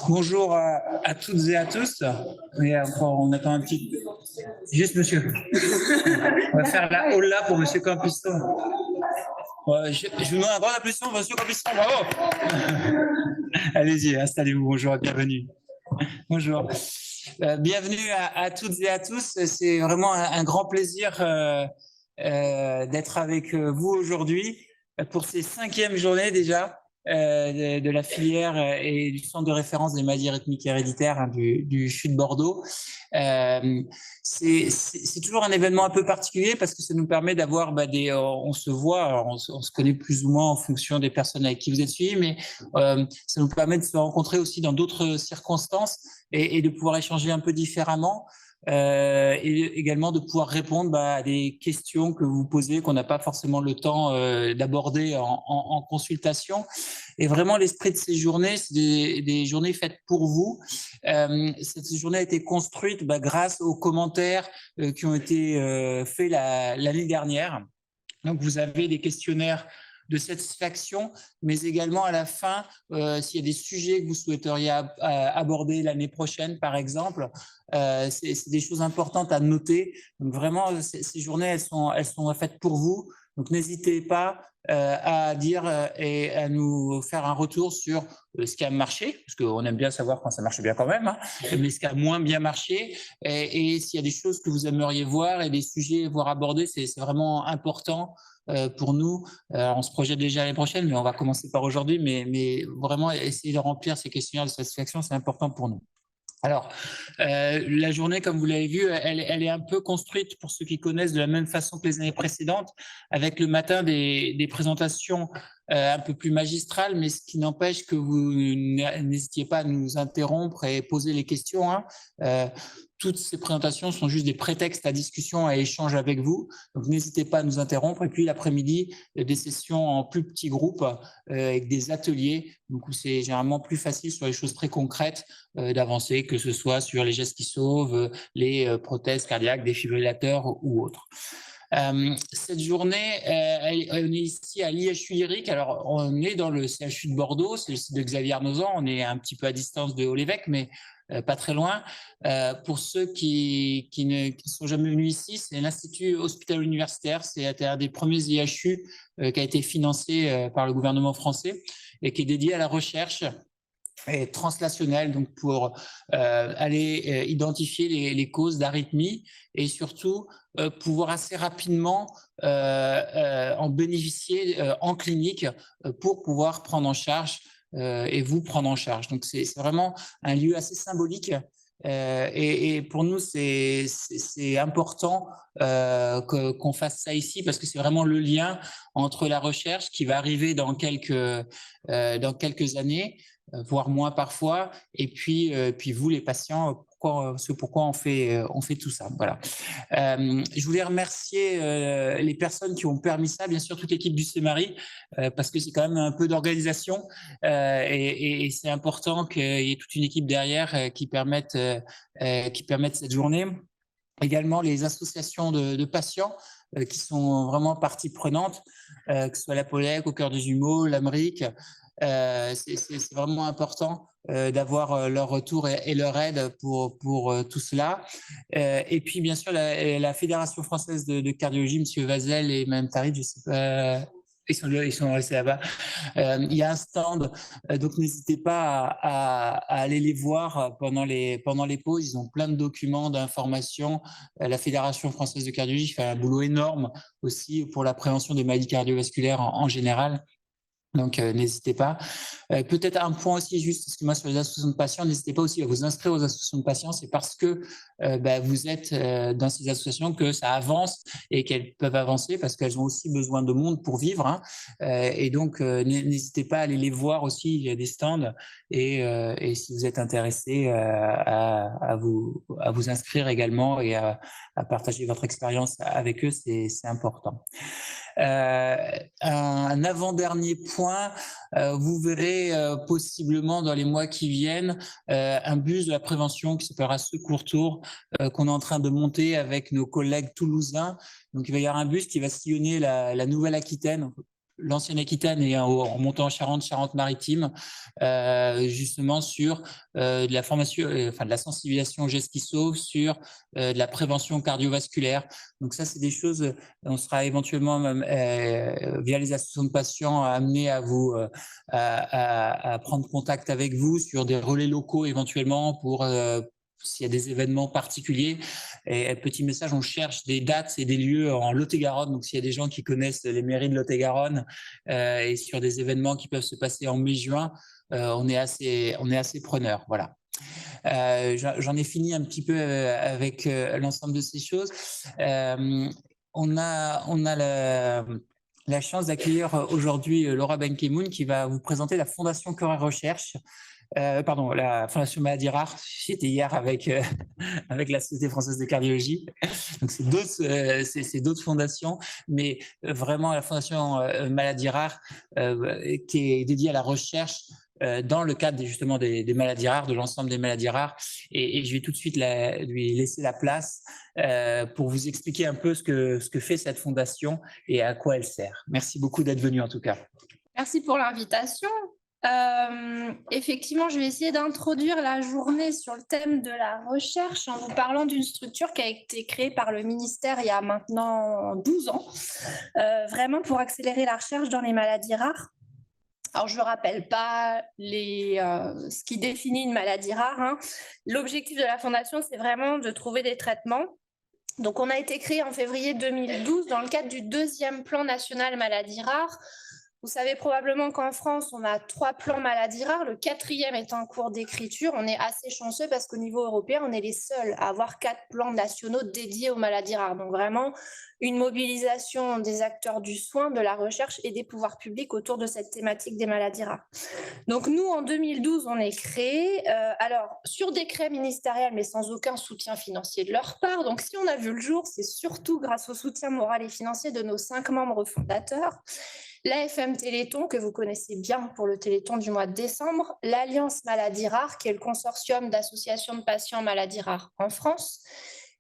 Bonjour à toutes et à tous. Et encore, on attend un petit. Juste, monsieur. On va faire la hola pour monsieur Campiston. Je vous demande un grand applaudissement pour monsieur Campiston. Bravo. Allez-y, installez-vous. Bonjour et bienvenue. Bonjour. Bienvenue à toutes et à tous. C'est vraiment un grand plaisir d'être avec vous aujourd'hui pour ces 5e journées déjà. De la filière et du centre de référence des maladies rythmiques héréditaires du CHU de Bordeaux. C'est toujours un événement un peu particulier parce que ça nous permet d'avoir on se voit, alors on se connaît plus ou moins en fonction des personnes avec qui vous êtes suivis, mais ça nous permet de se rencontrer aussi dans d'autres circonstances et de pouvoir échanger un peu différemment. Et également de pouvoir répondre à des questions que vous posez, qu'on n'a pas forcément le temps d'aborder en consultation. Et vraiment, l'esprit de ces journées, c'est des journées faites pour vous. Cette journée a été construite grâce aux commentaires qui ont été faits l'année dernière. Donc, vous avez des questionnaires de satisfaction, mais également à la fin, s'il y a des sujets que vous souhaiteriez aborder l'année prochaine, par exemple, c'est des choses importantes à noter. Donc vraiment, ces journées, elles sont faites pour vous. Donc n'hésitez pas à dire et à nous faire un retour sur ce qui a marché, parce qu'on aime bien savoir quand ça marche bien quand même, hein, mais ce qui a moins bien marché, et s'il y a des choses que vous aimeriez voir et des sujets à voir aborder, c'est vraiment important pour nous. On se projette déjà l'année prochaine, mais on va commencer par aujourd'hui, mais vraiment essayer de remplir ces questionnaires de satisfaction, c'est important pour nous. Alors, la journée, comme vous l'avez vu, elle est un peu construite, pour ceux qui connaissent, de la même façon que les années précédentes, avec le matin des présentations un peu plus magistrales, mais ce qui n'empêche que vous n'hésitiez pas à nous interrompre et poser les questions. Toutes ces présentations sont juste des prétextes à discussion, à échange avec vous. Donc, n'hésitez pas à nous interrompre. Et puis, l'après-midi, des sessions en plus petits groupes avec des ateliers. Donc, c'est généralement plus facile sur les choses très concrètes d'avancer, que ce soit sur les gestes qui sauvent, les prothèses cardiaques, défibrillateurs ou autres. Cette journée, on est ici à l'IHU Lyrique. Alors, on est dans le CHU de Bordeaux, c'est le site de Xavier Arnozan. On est un petit peu à distance de Haut-l'Évêque, mais pas très loin. Pour ceux qui ne sont jamais venus ici, c'est l'Institut hospitalo-universitaire. C'est un des premiers IHU qui a été financé par le gouvernement français et qui est dédié à la recherche et translationnelle, donc pour aller identifier les causes d'arythmie et surtout pouvoir assez rapidement en bénéficier en clinique pour pouvoir prendre en charge et vous prendre en charge. Donc, c'est vraiment un lieu assez symbolique et pour nous, c'est important qu'on fasse ça ici parce que c'est vraiment le lien entre la recherche qui va arriver dans quelques années, voire moins parfois, et puis vous, les patients, pourquoi on fait tout ça. Voilà. Je voulais remercier les personnes qui ont permis ça, bien sûr toute l'équipe du CEMARI, parce que c'est quand même un peu d'organisation et c'est important qu'il y ait toute une équipe derrière qui permette cette journée. Également les associations de patients qui sont vraiment partie prenante, que ce soit la POLEC, Au Cœur des Jumeaux, l'AMRIC. C'est vraiment important d'avoir leur retour et leur aide pour tout cela. Et puis, bien sûr, la Fédération française de cardiologie, M. Vazel et Mme Tarid, je ne sais pas, ils sont restés là-bas. Il y a un stand, donc n'hésitez pas à aller les voir pendant les pauses. Ils ont plein de documents, d'informations. La Fédération française de cardiologie fait un boulot énorme aussi pour la prévention des maladies cardiovasculaires en général. Donc, n'hésitez pas. Peut-être un point aussi, juste excusez-moi, sur les associations de patients, n'hésitez pas aussi à vous inscrire aux associations de patients. C'est parce que vous êtes dans ces associations que ça avance et qu'elles peuvent avancer parce qu'elles ont aussi besoin de monde pour vivre. Hein. Et donc, n'hésitez pas à aller les voir aussi. Il y a des stands et si vous êtes intéressé à vous inscrire également et à partager votre expérience avec eux, c'est important. Un avant-dernier point, vous verrez possiblement dans les mois qui viennent un bus de la prévention qui s'appellera Secours Tour qu'on est en train de monter avec nos collègues toulousains. Donc il va y avoir un bus qui va sillonner la Nouvelle-Aquitaine, l'ancienne Aquitaine et en montant en Charente, Charente-Maritime, justement sur de la formation, enfin de la sensibilisation aux gestes qui sauvent, sur de la prévention cardiovasculaire. Donc ça, c'est des choses, on sera éventuellement même, via les associations de patients amenés à vous à prendre contact avec vous sur des relais locaux éventuellement pour s'il y a des événements particuliers. Et petit message, on cherche des dates et des lieux en Lot-et-Garonne. Donc, s'il y a des gens qui connaissent les mairies de Lot-et-Garonne et sur des événements qui peuvent se passer en mai-juin, on est assez preneurs. Voilà. J'en ai fini un petit peu avec l'ensemble de ces choses. On a la chance d'accueillir aujourd'hui Laura Benkemoun qui va vous présenter la Fondation Cœur et Recherche. Pardon, la Fondation Maladies Rares. J'étais hier avec la Société française de cardiologie. Donc c'est d'autres fondations, mais vraiment la Fondation Maladies Rares qui est dédiée à la recherche dans le cadre justement des maladies rares, de l'ensemble des maladies rares. Et je vais tout de suite lui laisser la place pour vous expliquer un peu ce que fait cette fondation et à quoi elle sert. Merci beaucoup d'être venu en tout cas. Merci pour l'invitation. Effectivement, je vais essayer d'introduire la journée sur le thème de la recherche en vous parlant d'une structure qui a été créée par le ministère il y a maintenant 12 ans, vraiment pour accélérer la recherche dans les maladies rares. Alors, je ne rappelle pas ce qui définit une maladie rare, hein. L'objectif de la Fondation, c'est vraiment de trouver des traitements. Donc, on a été créé en février 2012 dans le cadre du 2e plan national maladies rares. Vous savez probablement qu'en France, on a 3 plans maladies rares. Le 4e est en cours d'écriture. On est assez chanceux parce qu'au niveau européen, on est les seuls à avoir 4 plans nationaux dédiés aux maladies rares. Donc vraiment, une mobilisation des acteurs du soin, de la recherche et des pouvoirs publics autour de cette thématique des maladies rares. Donc nous, en 2012, on est créé, alors sur décret ministériel, mais sans aucun soutien financier de leur part. Donc si on a vu le jour, c'est surtout grâce au soutien moral et financier de nos 5 membres fondateurs. L'AFM Téléthon, que vous connaissez bien pour le Téléthon du mois de décembre, l'Alliance Maladies Rares, qui est le consortium d'associations de patients maladies rares en France,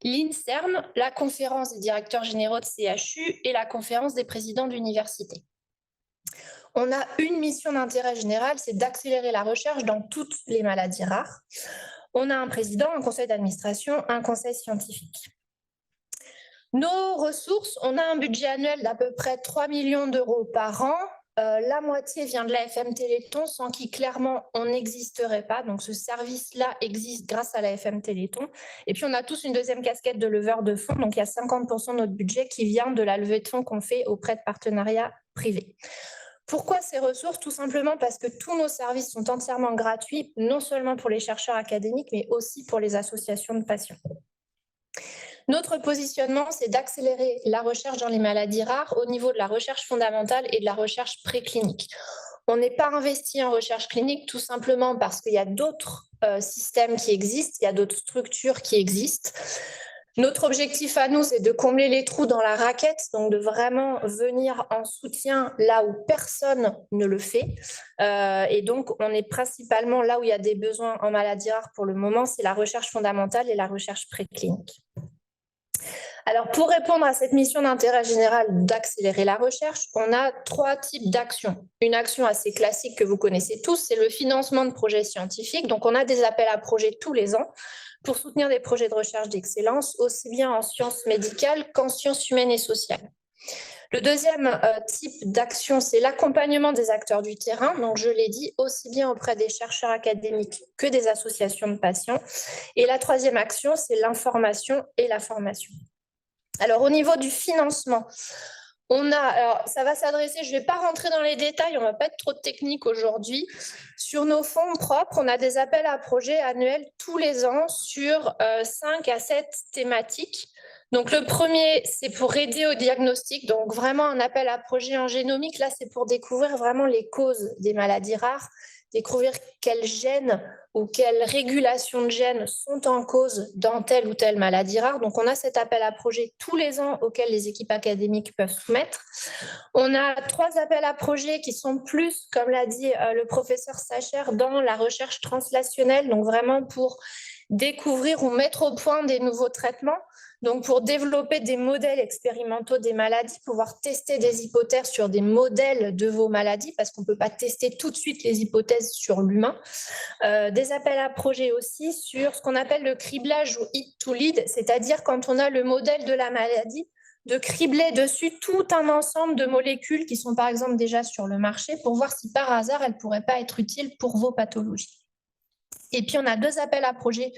l'INSERM, la conférence des directeurs généraux de CHU et la conférence des présidents d'université. On a une mission d'intérêt général, c'est d'accélérer la recherche dans toutes les maladies rares. On a un président, un conseil d'administration, un conseil scientifique. Nos ressources, on a un budget annuel d'à peu près 3 millions d'euros par an. La moitié vient de l'AFM Téléthon, sans qui clairement on n'existerait pas. Donc ce service-là existe grâce à l'AFM Téléthon. Et puis on a tous une deuxième casquette de leveur de fonds. Donc il y a 50% de notre budget qui vient de la levée de fonds qu'on fait auprès de partenariats privés. Pourquoi ces ressources? Tout simplement parce que tous nos services sont entièrement gratuits, non seulement pour les chercheurs académiques, mais aussi pour les associations de patients. Notre positionnement, c'est d'accélérer la recherche dans les maladies rares au niveau de la recherche fondamentale et de la recherche préclinique. On n'est pas investi en recherche clinique tout simplement parce qu'il y a d'autres systèmes qui existent, il y a d'autres structures qui existent. Notre objectif à nous, c'est de combler les trous dans la raquette, donc de vraiment venir en soutien là où personne ne le fait. Et donc, on est principalement là où il y a des besoins en maladies rares pour le moment, c'est la recherche fondamentale et la recherche préclinique. Alors, pour répondre à cette mission d'intérêt général d'accélérer la recherche, on a 3 types d'actions. Une action assez classique que vous connaissez tous, c'est le financement de projets scientifiques. Donc, on a des appels à projets tous les ans pour soutenir des projets de recherche d'excellence, aussi bien en sciences médicales qu'en sciences humaines et sociales. Le deuxième type d'action, c'est l'accompagnement des acteurs du terrain. Donc, je l'ai dit, aussi bien auprès des chercheurs académiques que des associations de patients. Et la troisième action, c'est l'information et la formation. Alors, au niveau du financement, alors, ça va s'adresser, je ne vais pas rentrer dans les détails, on ne va pas être trop technique aujourd'hui. Sur nos fonds propres, on a des appels à projets annuels tous les ans sur 5 à 7 thématiques. Donc, le premier, c'est pour aider au diagnostic, donc vraiment un appel à projet en génomique. Là, c'est pour découvrir vraiment les causes des maladies rares, découvrir quels gènes ou quelles régulations de gènes sont en cause dans telle ou telle maladie rare. Donc, on a cet appel à projet tous les ans auquel les équipes académiques peuvent soumettre. On a 3 appels à projet qui sont plus, comme l'a dit le professeur Sacher, dans la recherche translationnelle, donc vraiment pour découvrir ou mettre au point des nouveaux traitements. Donc, pour développer des modèles expérimentaux des maladies, pouvoir tester des hypothèses sur des modèles de vos maladies, parce qu'on ne peut pas tester tout de suite les hypothèses sur l'humain. Des appels à projets aussi sur ce qu'on appelle le criblage ou hit to lead, c'est-à-dire quand on a le modèle de la maladie, de cribler dessus tout un ensemble de molécules qui sont par exemple déjà sur le marché pour voir si par hasard elles ne pourraient pas être utiles pour vos pathologies. Et puis on a 2 appels à projets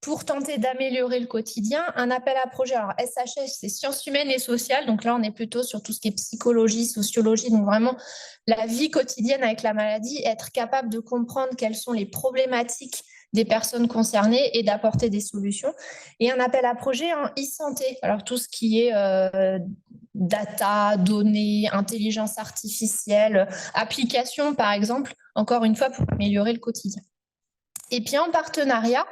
pour tenter d'améliorer le quotidien. Un appel à projet, alors SHS, c'est sciences humaines et sociales, donc là on est plutôt sur tout ce qui est psychologie, sociologie, donc vraiment la vie quotidienne avec la maladie, être capable de comprendre quelles sont les problématiques des personnes concernées et d'apporter des solutions. Et un appel à projet en e-santé, alors tout ce qui est data, données, intelligence artificielle, application par exemple, encore une fois pour améliorer le quotidien. Et puis en partenariat,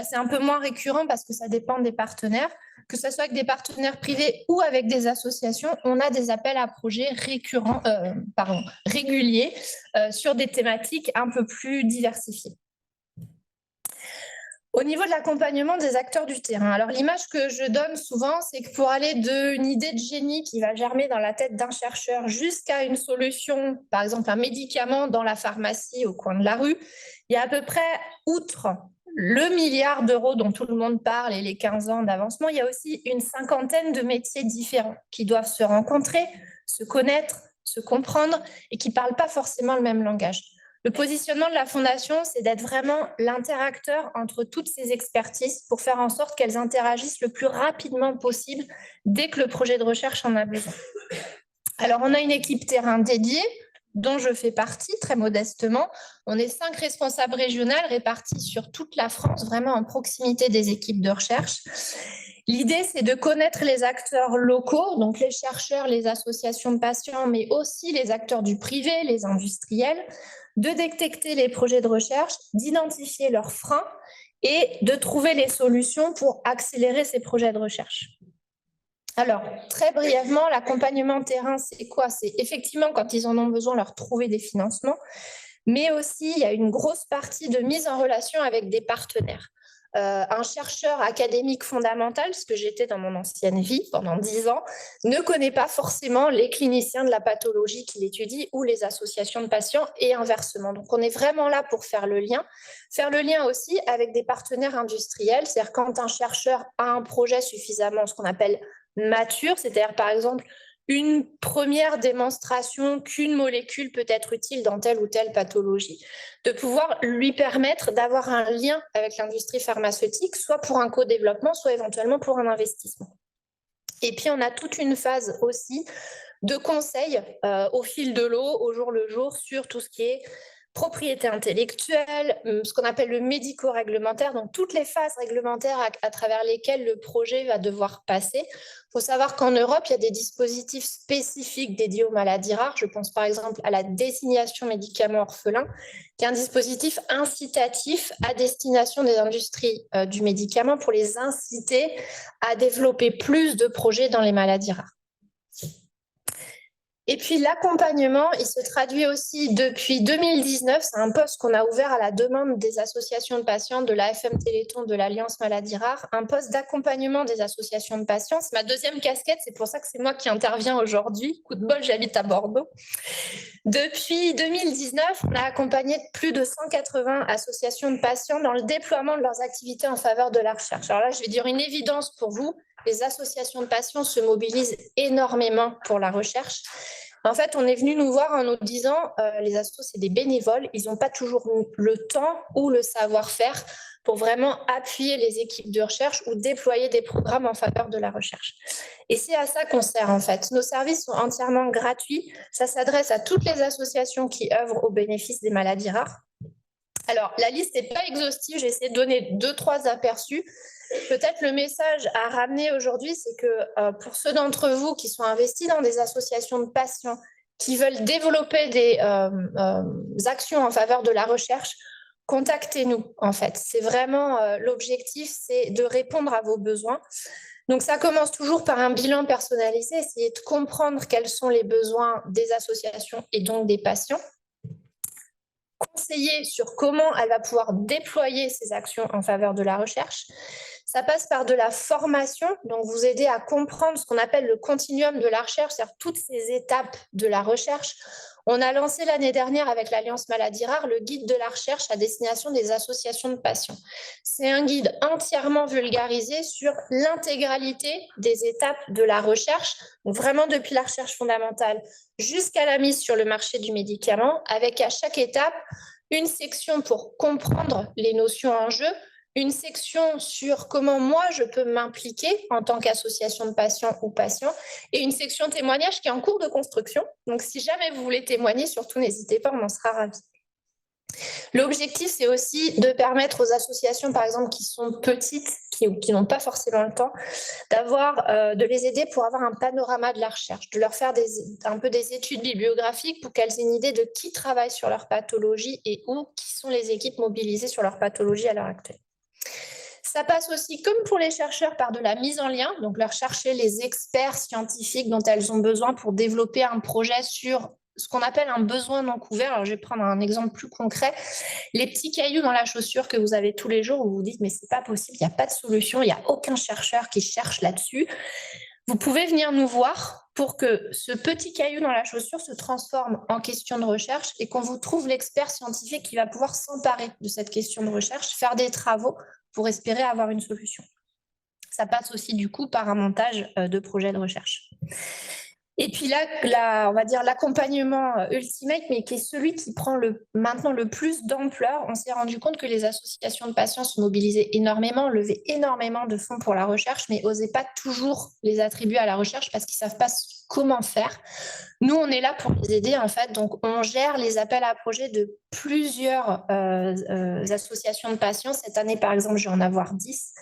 c'est un peu moins récurrent parce que ça dépend des partenaires, que ce soit avec des partenaires privés ou avec des associations, on a des appels à projets réguliers sur des thématiques un peu plus diversifiées. Au niveau de l'accompagnement des acteurs du terrain, alors l'image que je donne souvent, c'est que pour aller d'une idée de génie qui va germer dans la tête d'un chercheur jusqu'à une solution, par exemple un médicament dans la pharmacie au coin de la rue, il y a à peu près, outre le milliard d'euros dont tout le monde parle et les 15 ans d'avancement, il y a aussi une 50aine de métiers différents qui doivent se rencontrer, se connaître, se comprendre et qui ne parlent pas forcément le même langage. Le positionnement de la Fondation, c'est d'être vraiment l'interacteur entre toutes ces expertises pour faire en sorte qu'elles interagissent le plus rapidement possible dès que le projet de recherche en a besoin. Alors, on a une équipe terrain dédiée, dont je fais partie très modestement. On est 5 responsables régionales répartis sur toute la France, vraiment en proximité des équipes de recherche. L'idée, c'est de connaître les acteurs locaux, donc les chercheurs, les associations de patients, mais aussi les acteurs du privé, les industriels, de détecter les projets de recherche, d'identifier leurs freins et de trouver les solutions pour accélérer ces projets de recherche. Alors, très brièvement, l'accompagnement terrain, c'est quoi? C'est effectivement, quand ils en ont besoin, leur trouver des financements, mais aussi, il y a une grosse partie de mise en relation avec des partenaires. Un chercheur académique fondamental, ce que j'étais dans mon ancienne vie pendant 10 ans, ne connaît pas forcément les cliniciens de la pathologie qu'il étudie ou les associations de patients et inversement. Donc, on est vraiment là pour faire le lien aussi avec des partenaires industriels, c'est-à-dire quand un chercheur a un projet suffisamment, ce qu'on appelle mature, c'est-à-dire par exemple une première démonstration qu'une molécule peut être utile dans telle ou telle pathologie, de pouvoir lui permettre d'avoir un lien avec l'industrie pharmaceutique, soit pour un co-développement, soit éventuellement pour un investissement. Et puis, on a toute une phase aussi de conseil au fil de l'eau, au jour le jour, sur tout ce qui est propriété intellectuelle, ce qu'on appelle le médico-réglementaire, donc toutes les phases réglementaires à travers lesquelles le projet va devoir passer. Il faut savoir qu'en Europe, il y a des dispositifs spécifiques dédiés aux maladies rares. Je pense par exemple à la désignation médicaments orphelins, qui est un dispositif incitatif à destination des industries du médicament pour les inciter à développer plus de projets dans les maladies rares. Et puis l'accompagnement, il se traduit aussi depuis 2019, c'est un poste qu'on a ouvert à la demande des associations de patients, de l'AFM Téléthon, de l'Alliance Maladies Rares, un poste d'accompagnement des associations de patients. C'est ma deuxième casquette, c'est pour ça que c'est moi qui interviens aujourd'hui. Coup de bol, j'habite à Bordeaux. Depuis 2019, on a accompagné plus de 180 associations de patients dans le déploiement de leurs activités en faveur de la recherche. Alors là, je vais dire une évidence pour vous, les associations de patients se mobilisent énormément pour la recherche. En fait, on est venu nous voir en nous disant les assos, c'est des bénévoles, ils n'ont pas toujours le temps ou le savoir-faire pour vraiment appuyer les équipes de recherche ou déployer des programmes en faveur de la recherche. Et c'est à ça qu'on sert en fait. Nos services sont entièrement gratuits. Ça s'adresse à toutes les associations qui œuvrent au bénéfice des maladies rares. Alors, la liste n'est pas exhaustive, j'ai essayé de donner 2-3 aperçus. Peut-être le message à ramener aujourd'hui, c'est que pour ceux d'entre vous qui sont investis dans des associations de patients, qui veulent développer des actions en faveur de la recherche, contactez-nous en fait. C'est vraiment l'objectif, c'est de répondre à vos besoins. Donc ça commence toujours par un bilan personnalisé, essayer de comprendre quels sont les besoins des associations et donc des patients. Conseiller sur comment elle va pouvoir déployer ses actions en faveur de la recherche. Ça passe par de la formation, donc vous aider à comprendre ce qu'on appelle le continuum de la recherche, c'est-à-dire toutes ces étapes de la recherche. On a lancé l'année dernière avec l'Alliance Maladies Rares le guide de la recherche à destination des associations de patients. C'est un guide entièrement vulgarisé sur l'intégralité des étapes de la recherche, donc vraiment depuis la recherche fondamentale jusqu'à la mise sur le marché du médicament, avec à chaque étape une section pour comprendre les notions en jeu, une section sur comment moi je peux m'impliquer en tant qu'association de patients ou patients, et une section témoignage qui est en cours de construction. Donc si jamais vous voulez témoigner, surtout n'hésitez pas, on en sera ravis. L'objectif, c'est aussi de permettre aux associations, par exemple, qui sont petites, qui n'ont pas forcément le temps, de les aider pour avoir un panorama de la recherche, de leur faire un peu des études bibliographiques pour qu'elles aient une idée de qui travaille sur leur pathologie et où, qui sont les équipes mobilisées sur leur pathologie à l'heure actuelle. Ça passe aussi, comme pour les chercheurs, par de la mise en lien, donc leur chercher les experts scientifiques dont elles ont besoin pour développer un projet sur ce qu'on appelle un besoin non couvert. Alors, je vais prendre un exemple plus concret. Les petits cailloux dans la chaussure que vous avez tous les jours où vous vous dites « mais c'est pas possible, il n'y a pas de solution, il n'y a aucun chercheur qui cherche là-dessus ». Vous pouvez venir nous voir pour que ce petit caillou dans la chaussure se transforme en question de recherche et qu'on vous trouve l'expert scientifique qui va pouvoir s'emparer de cette question de recherche, faire des travaux pour espérer avoir une solution. Ça passe aussi du coup par un montage de projets de recherche. Et puis là, on va dire l'accompagnement ultimate, mais qui est celui qui prend maintenant le plus d'ampleur. On s'est rendu compte que les associations de patients se mobilisaient énormément, levaient énormément de fonds pour la recherche, mais n'osaient pas toujours les attribuer à la recherche parce qu'ils ne savent pas comment faire. Nous, on est là pour les aider, en fait. Donc, on gère les appels à projets de plusieurs associations de patients. Cette année, par exemple, je vais en avoir 10.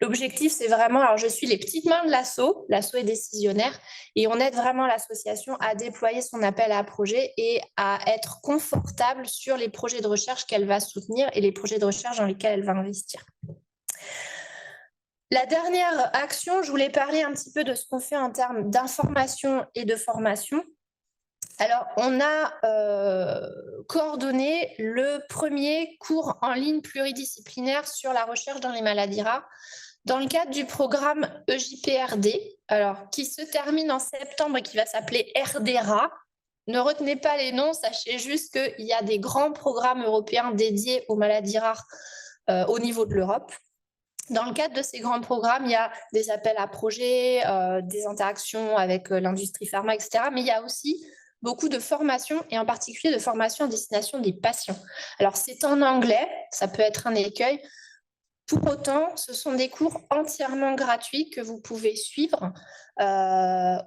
L'objectif, c'est vraiment, alors je suis les petites mains de l'asso est décisionnaire, et on aide vraiment l'association à déployer son appel à projet et à être confortable sur les projets de recherche qu'elle va soutenir et les projets de recherche dans lesquels elle va investir. La dernière action, je voulais parler un petit peu de ce qu'on fait en termes d'information et de formation. Alors, on a coordonné le premier cours en ligne pluridisciplinaire sur la recherche dans les maladies rares dans le cadre du programme EJPRD, alors, qui se termine en septembre et qui va s'appeler RDRA. Ne retenez pas les noms, sachez juste qu'il y a des grands programmes européens dédiés aux maladies rares au niveau de l'Europe. Dans le cadre de ces grands programmes, il y a des appels à projets, des interactions avec l'industrie pharma, etc. Mais il y a aussi beaucoup de formations, et en particulier de formations à destination des patients. Alors, c'est en anglais, ça peut être un écueil. Pour autant, ce sont des cours entièrement gratuits que vous pouvez suivre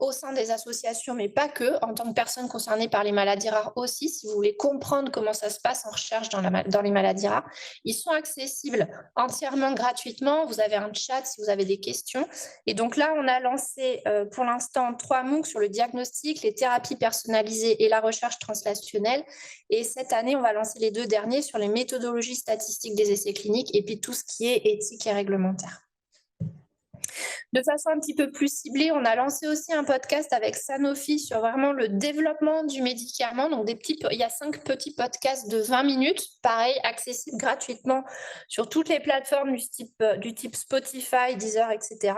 au sein des associations, mais pas que, en tant que personne concernée par les maladies rares aussi, si vous voulez comprendre comment ça se passe en recherche dans les maladies rares. Ils sont accessibles entièrement gratuitement. Vous avez un chat si vous avez des questions. Et donc là, on a lancé pour l'instant 3 MOOC sur le diagnostic, les thérapies personnalisées et la recherche translationnelle. Et cette année, on va lancer les 2 derniers sur les méthodologies statistiques des essais cliniques et puis tout ce qui est éthique et réglementaire. De façon un petit peu plus ciblée, on a lancé aussi un podcast avec Sanofi sur vraiment le développement du médicament. Donc il y a 5 petits podcasts de 20 minutes, pareil, accessibles gratuitement sur toutes les plateformes du type Spotify, Deezer, etc.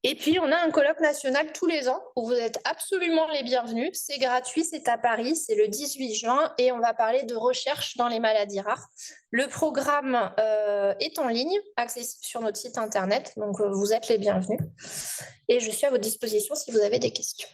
Et puis, on a un colloque national tous les ans où vous êtes absolument les bienvenus. C'est gratuit, c'est à Paris, c'est le 18 juin et on va parler de recherche dans les maladies rares. Le programme est en ligne, accessible sur notre site internet, donc vous êtes les bienvenus. Et je suis à votre disposition si vous avez des questions.